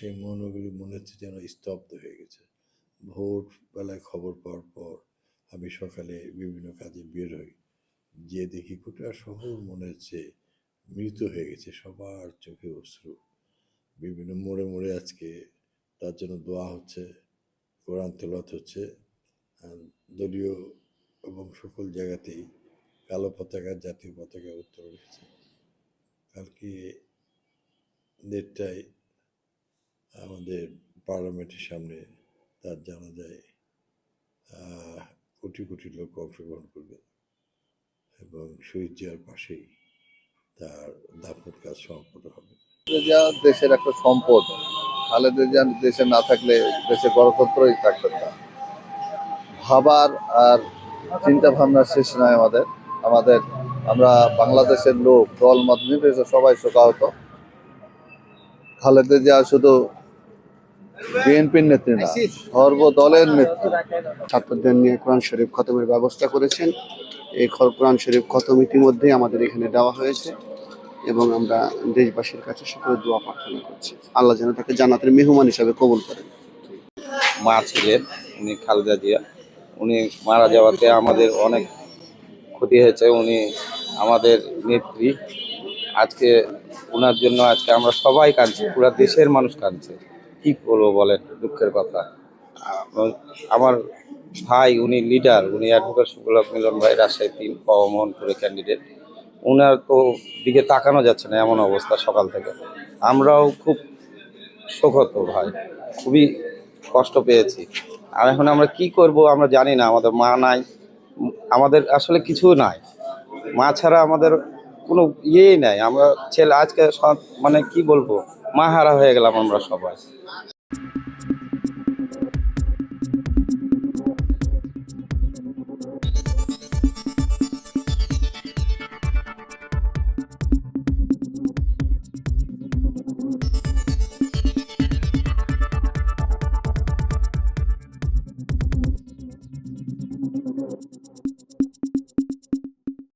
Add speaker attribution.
Speaker 1: সেই মুহূর্তগুলি মনে হচ্ছে যেন স্তব্ধ হয়ে গেছে। ভোরবেলায় খবর পাওয়ার পর আমি সকালে বিভিন্ন কাজে বের হই, গিয়ে দেখি গোটা শহর মনে হচ্ছে মৃত হয়ে গেছে, সবার চোখে অশ্রু। বিভিন্ন মোড়ে মোড়ে আজকে তার জন্য দোয়া হচ্ছে, কোরআন তেলাওয়াত হচ্ছে, আর দলীয় এবং সকল জায়গাতেই কালো পতাকা, জাতীয় পতাকা উত্তোলন হয়েছে। কালকে 1:30টায় আমাদের পার্লামেন্টের সামনে তার জানাজায় কোটি কোটি লোক অংশগ্রহণ করবে এবং শহীদ জিয়ার পাশেই তার দাফন কাজ সম্পন্ন হবে।
Speaker 2: জিয়া দেশের একটা সম্পদ। খালেদা জিয়া দেশে না থাকলে দেশে গণতন্ত্রই থাকবে না। ভাবার আর চিন্তা ভাবনার শেষ নয় আমাদের আমরা বাংলাদেশের লোক, দল মত নির্বিশেষে সবাই শোকাহত। খালেদা জিয়া শুধু বিএনপির নেত্রী না, সর্বদলের নেত্রী।
Speaker 3: ছাত্রদের নিয়ে কোরআন শরীফ খতমের ব্যবস্থা করেছেন। এই কোরআন শরীফ খতম ইতিমধ্যেই আমাদের এখানে দেওয়া হয়েছে এবং আমরা দেশবাসীর কাছে সকলের দোয়া প্রার্থনা করছি, আল্লাহ যেন তাকে জান্নাতের মেহমান হিসাবে কবুল করেন।
Speaker 4: মা ছিলেন উনি খালেদা জিয়া, উনি মারা যাওয়াতে আমাদের অনেক ক্ষতি হয়েছে। উনি আমাদের নেত্রী। আজকে ওনার জন্য আজকে আমরা সবাই কাঁদছি, পুরো দেশের মানুষ কাঁদছে। কি বলবো বলেন, দুঃখের কথা। আমার ভাই উনি লিডার, উনি অ্যাডভোকেট সুবলক মিলন ভাই, রাজশাহী 3 মোহনপুরে ক্যান্ডিডেট। ওনার তো দিকে তাকানো যাচ্ছে না, এমন অবস্থা সকাল থেকে। আমরাও খুব শোকত ভাই, খুবই কষ্ট পেয়েছি। আর এখন আমরা কি করব আমরা জানি না। আমাদের মা নাই, আমাদের আসলে কিছু নাই। মা ছাড়া আমাদের কোনো ইয়েই নাই। আমরা ছেলে আজকে মানে কি বলবো, মা হারা হয়ে গেলাম আমরা সবাই।